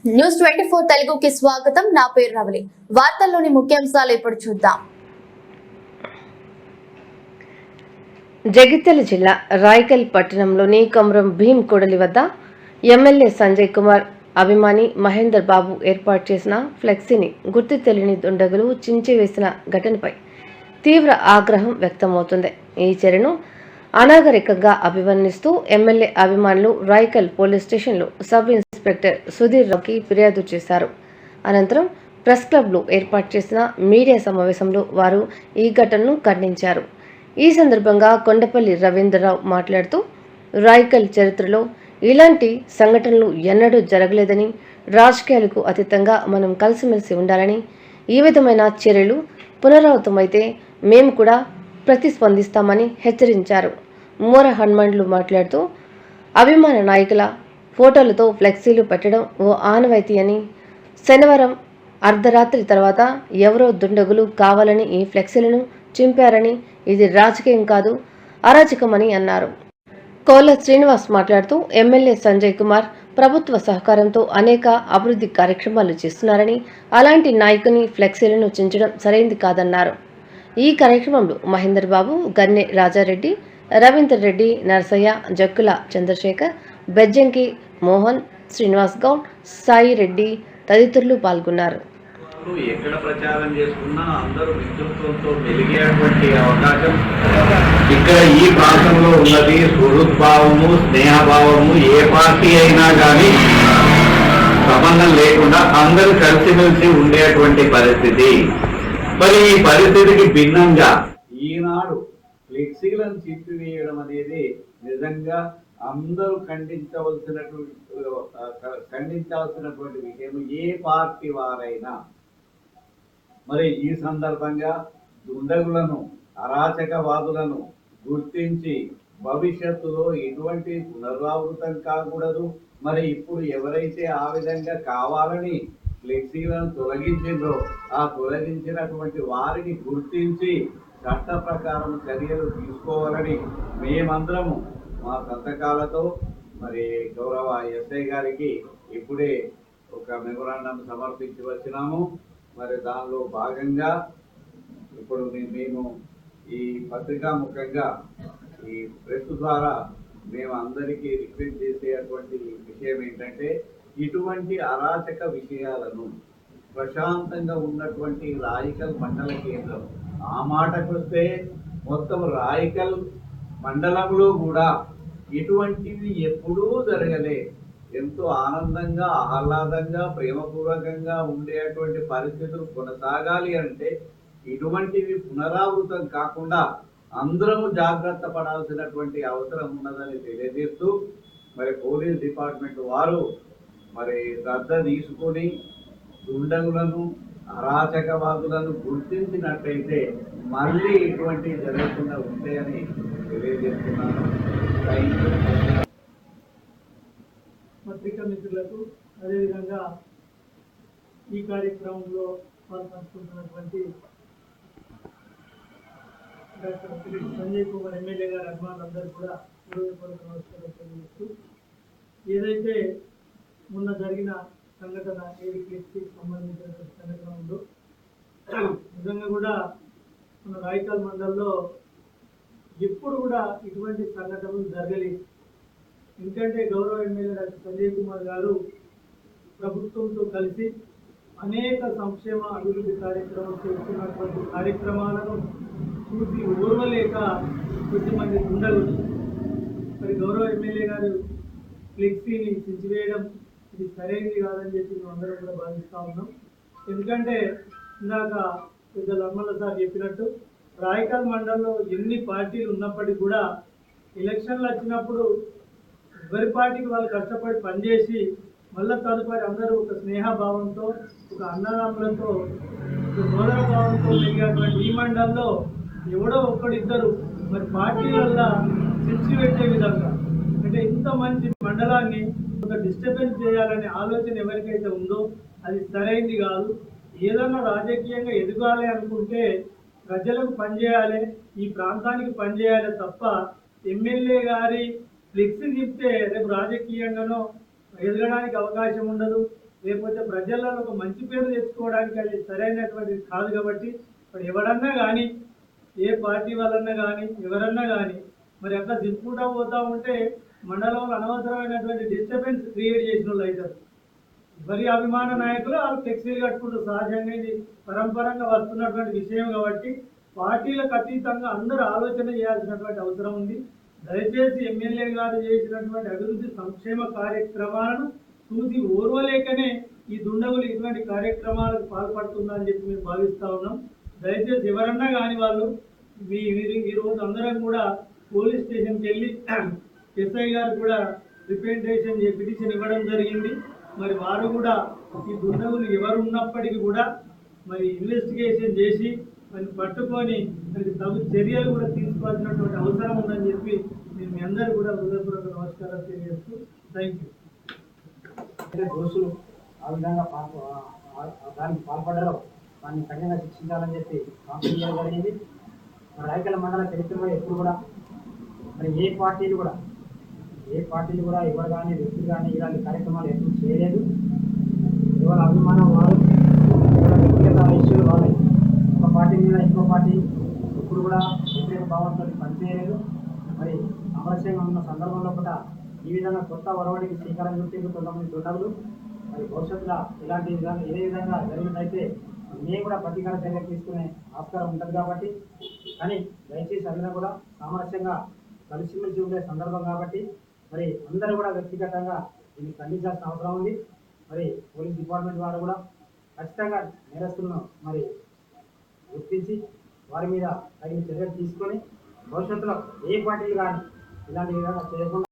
News 24 తెలుగుకి స్వాగతం. నా పేరు రవలి. వార్తల్లోని ముఖ్యాంశాలు ఇప్పుడు చూద్దాం. జగిత్యాల జిల్లా రాయకల్ పట్టణంలోని కొమరం భీం కూడలి వద్ద ఎమ్మెల్యే సంజయ్ కుమార్ అభిమాని మహేందర్ బాబు ఏర్పాటు చేసిన ఫ్లెక్సీని గుర్తు తెలియని దుండగులు చించివేసిన ఘటనపై తీవ్ర ఆగ్రహం వ్యక్తమవుతుంది. ఈ చర్యను అనాగరికంగా అభివర్ణిస్తూ ఎమ్మెల్యే అభిమానులు రాయకల్ పోలీస్ స్టేషన్లో సబ్ ఇన్స్పెక్టర్ సుధీర్ రావుకి ఫిర్యాదు చేశారు. అనంతరం ప్రెస్ క్లబ్లో ఏర్పాటు చేసిన మీడియా సమావేశంలో వారు ఈ ఘటనను ఖండించారు. ఈ సందర్భంగా కొండపల్లి రవీంద్రరావు మాట్లాడుతూ రాయకల్ చరిత్రలో ఇలాంటి సంఘటనలు ఎన్నడూ జరగలేదని, రాజకీయాలకు అతీతంగా మనం కలిసిమెలిసి ఉండాలని, ఈ విధమైన చర్యలు పునరావృతమైతే మేము కూడా ప్రతిస్పందిస్తామని హెచ్చరించారు. మూర హనుమండ్లు మాట్లాడుతూ అభిమాన నాయకుల ఫోటోలతో ఫ్లెక్సీలు పెట్టడం ఓ ఆనవాయితీ అని, శనివారం అర్ధరాత్రి తర్వాత ఎవరో దుండగులు కావాలని ఈ ఫ్లెక్సీలను చింపారని, ఇది రాజకీయం కాదు అరాచకమని అన్నారు. కోల శ్రీనివాస్ మాట్లాడుతూ ఎమ్మెల్యే సంజయ్ కుమార్ ప్రభుత్వ సహకారంతో అనేక అభివృద్ధి కార్యక్రమాలు చేస్తున్నారని, అలాంటి నాయకుని ఫ్లెక్సీలను చించడం సరైంది కాదన్నారు. ఈ కార్యక్రమంలో మహేందర్ బాబు, గన్నె రాజారెడ్డి, రవీందర్ రెడ్డి, నరసయ్య, జక్కుల చంద్రశేఖర్, బెజ్జంకి మోహన్, శ్రీనివాస్ గౌడ్, సాయి రెడ్డి తదితరులు పాల్గొన్నారు. ఎక్కడ ప్రచారం చేసుకున్నా అందరూ మిత్రుత్వంతో మెలిగేటువంటి అవకాశం ఇక్కడ ఈ ప్రాంతంలో ఉన్నది. సుహృద్భావము, స్నేహభావము ఏ పార్టీ అయినా కానీ సంబంధం లేకుండా అందరూ కలిసిమెలిసి ఉండేటువంటి పరిస్థితి. మరి ఈ పరిస్థితికి భిన్నంగా ఈనాడు ఫ్లెక్సీలను చింపివేయడం అనేది నిజంగా అందరూ ఖండించాల్సినటువంటి విషయం, ఏ పార్టీ వారైనా. మరి ఈ సందర్భంగా దుండగులను, అరాచకవాదులను గుర్తించి భవిష్యత్తులో ఎటువంటి పునరావృతం కాకూడదు. మరి ఇప్పుడు ఎవరైతే ఆ విధంగా కావాలని ఫ్లెక్సీలను తొలగించిందో ఆ తొలగించినటువంటి వారిని గుర్తించి చట్ట ప్రకారం చర్యలు తీసుకోవాలని మేమందరము మా సంతకాలతో మరి గౌరవ ఎస్ఐ గారికి ఇప్పుడే ఒక మెమోరాండం సమర్పించి వచ్చినాము. మరి దానిలో భాగంగా ఇప్పుడు మేము ఈ పత్రికా ముఖంగా ఈ ప్రెస్ ద్వారా మేము అందరికీ రిక్వెస్ట్ చేసేటువంటి విషయం ఏంటంటే, ఇటువంటి అరాచక విషయాలను ప్రశాంతంగా ఉన్నటువంటి రాయకల్ మండల కేంద్రం, ఆ మాటకొస్తే మొత్తం రాయకల్ మండలంలో కూడా ఇటువంటివి ఎప్పుడూ జరగలే. ఎంతో ఆనందంగా, ఆహ్లాదంగా, ప్రేమపూర్వకంగా ఉండేటువంటి పరిస్థితులు కొనసాగాలి అంటే ఇటువంటివి పునరావృతం కాకుండా అందరము జాగ్రత్త పడాల్సినటువంటి అవసరం ఉన్నదని తెలియజేస్తూ, మరి పోలీస్ డిపార్ట్మెంట్ వారు మరి శ్రద్ధ తీసుకొని దుండగులను, అరాచకవాదులను గుర్తించినట్లయితే మళ్ళీ ఇటువంటి జరగకుండా ఉంటాయని తెలియజేస్తున్నాను. పత్రికా మిత్రులకు, అదేవిధంగా ఈ కార్యక్రమంలో పాల్పంచుకుంటున్నటువంటి డాక్టర్ సంజయ్ కుమార్ ఎమ్మెల్యే గారి అభిమానులందరూ కూడా హృదయపూర్వక నమస్కారం తెలియజేస్తూ, ఏదైతే మొన్న జరిగిన సంఘటన ఏడికి సంబంధించినటువంటి సంఘటన ఉందో, నిజంగా కూడా మన రాయకల్ మండలంలో ఎప్పుడు కూడా ఇటువంటి సంఘటనలు జరగలేదు. ఎందుకంటే గౌరవ ఎమ్మెల్యే డాక్టర్ సంజయ్ కుమార్ గారు ప్రభుత్వంతో కలిసి అనేక సంక్షేమ అభివృద్ధి కార్యక్రమాలు చేస్తున్నటువంటి కార్యక్రమాలను చూసి ఓర్వలేక కొద్దిమంది దుండగులు మరి గౌరవ ఎమ్మెల్యే గారు ఫ్లెక్సీని చించివేయడం ఇది సరైనది కాదని చెప్పి మేము అందరం కూడా భావిస్తూ ఉన్నాం. ఎందుకంటే ఇందాక పెద్ద లమ్మల సార్ చెప్పినట్టు రాయకల్ మండలంలో ఎన్ని పార్టీలు ఉన్నప్పటికీ కూడా ఎలక్షన్లు వచ్చినప్పుడు ఎవరి పార్టీకి వాళ్ళు కష్టపడి పనిచేసి మళ్ళీ తదుపరి అందరూ ఒక స్నేహభావంతో, ఒక అన్నదమ్ములతో, ఒక సోదర భావంతో పెరిగినటువంటి ఈ మండలంలో ఎవడో ఒక్కడిద్దరు మరి పార్టీ వల్ల పెట్టే విధంగా, అంటే ఇంత మంచి మండలాన్ని ఒక డిస్టర్బెన్స్ చేయాలనే ఆలోచన ఎవరికైతే ఉందో అది సరైనది కాదు. ఏదన్నా రాజకీయంగా ఎదగాలి అనుకుంటే ప్రజలకు పనిచేయాలి, ఈ ప్రాంతానికి పనిచేయాలి తప్ప ఎమ్మెల్యే గారి ఫ్లెక్సీ చెప్తే రేపు రాజకీయంగానో ఎదగడానికి అవకాశం ఉండదు. లేకపోతే ప్రజలలో ఒక మంచి పేరు తెచ్చుకోవడానికి అది సరైనటువంటిది కాదు. కాబట్టి ఇప్పుడు ఎవరన్నా కానీ, ఏ పార్టీ వాళ్ళన్నా కానీ, ఎవరన్నా కానీ మరి అట్లా దింపుకుంటా పోతా ఉంటే మండలంలో అనవసరమైనటువంటి డిస్టర్బెన్స్ క్రియేట్ చేసిన వాళ్ళు అవుతారు. మరి అభిమాన నాయకులు వాళ్ళు ఫ్లెక్సీలు కట్టుకుంటూ సహజంగా ఇది పరంపరంగా వస్తున్నటువంటి విషయం. కాబట్టి పార్టీలకు అతీతంగా అందరూ ఆలోచన చేయాల్సినటువంటి అవసరం ఉంది. దయచేసి ఎమ్మెల్యే గారు చేసినటువంటి అభివృద్ధి సంక్షేమ కార్యక్రమాలను చూసి ఓర్వలేకనే ఈ దుండగులు ఇటువంటి కార్యక్రమాలకు పాల్పడుతుందని చెప్పి మేము భావిస్తా ఉన్నాం. దయచేసి ఎవరన్నా కానీ వాళ్ళు ఈ రోజు అందరం కూడా పోలీస్ స్టేషన్కి వెళ్ళి ఎస్ఐ గారు కూడా రిప్రజెంటేషన్ పిటిషన్ ఇవ్వడం జరిగింది. మరి వారు కూడా ఈ దుండగులు ఎవరు ఉన్నప్పటికీ కూడా మరి ఇన్వెస్టిగేషన్ చేసి మరి పట్టుకొని మరి తగు చర్యలు కూడా తీసుకోవాల్సినటువంటి అవసరం ఉందని చెప్పి మేము మీ అందరూ కూడా హృదయపూర్వక నమస్కారాలు తెలియజేస్తూ థ్యాంక్ యూ. దోషులు ఆ విధంగా దానికి పాల్పడ్డారో వారిని కఠినంగా శిక్షించాలని చెప్పి కాంప్లైంట్ చేయడం జరిగింది. మరి రాయకల్ మండల చరిత్రలో ఎప్పుడు కూడా మరి ఏ పార్టీలు కూడా ఎవరు కానీ వ్యక్తులు కానీ ఇలాంటి కార్యక్రమాలు ఎప్పుడు చేయలేదు. ఎవరి అభిమానం వారు, ఎవరి వ్యక్తిగత ఇష్యూలు వాళ్ళే. ఒక పార్టీ మీద ఇంకో పార్టీ ఎప్పుడు కూడా వ్యతిరేక భావంతో పనిచేయలేదు. మరి సమరస్యంగా ఉన్న సందర్భంలో కూడా ఈ విధంగా కొత్త ఒరవడికి శ్రీకారం చుట్టూ కొంతమంది దుండగులు మరి భవిష్యత్తులో ఇదే విధంగా జరిగినట్టయితే మేము కూడా ప్రతీకార చర్యలు తీసుకునే ఆస్కారం ఉంటుంది. కాబట్టి కానీ దయచేసి అందరూ కూడా సామరస్యంగా కలిసిమెలిసి ఉండే సందర్భం కాబట్టి మరి అందరూ కూడా వ్యక్తిగతంగా దీన్ని ఖండించాల్సిన అవసరం ఉంది. మరి పోలీస్ డిపార్ట్మెంట్ వారు కూడా ఖచ్చితంగా నేరస్తులను మరి గుర్తించి వారి మీద తగిన చర్యలు తీసుకొని భవిష్యత్తులో ఏ పార్టీలు కానీ ఇలాంటి విధంగా చేయకుండా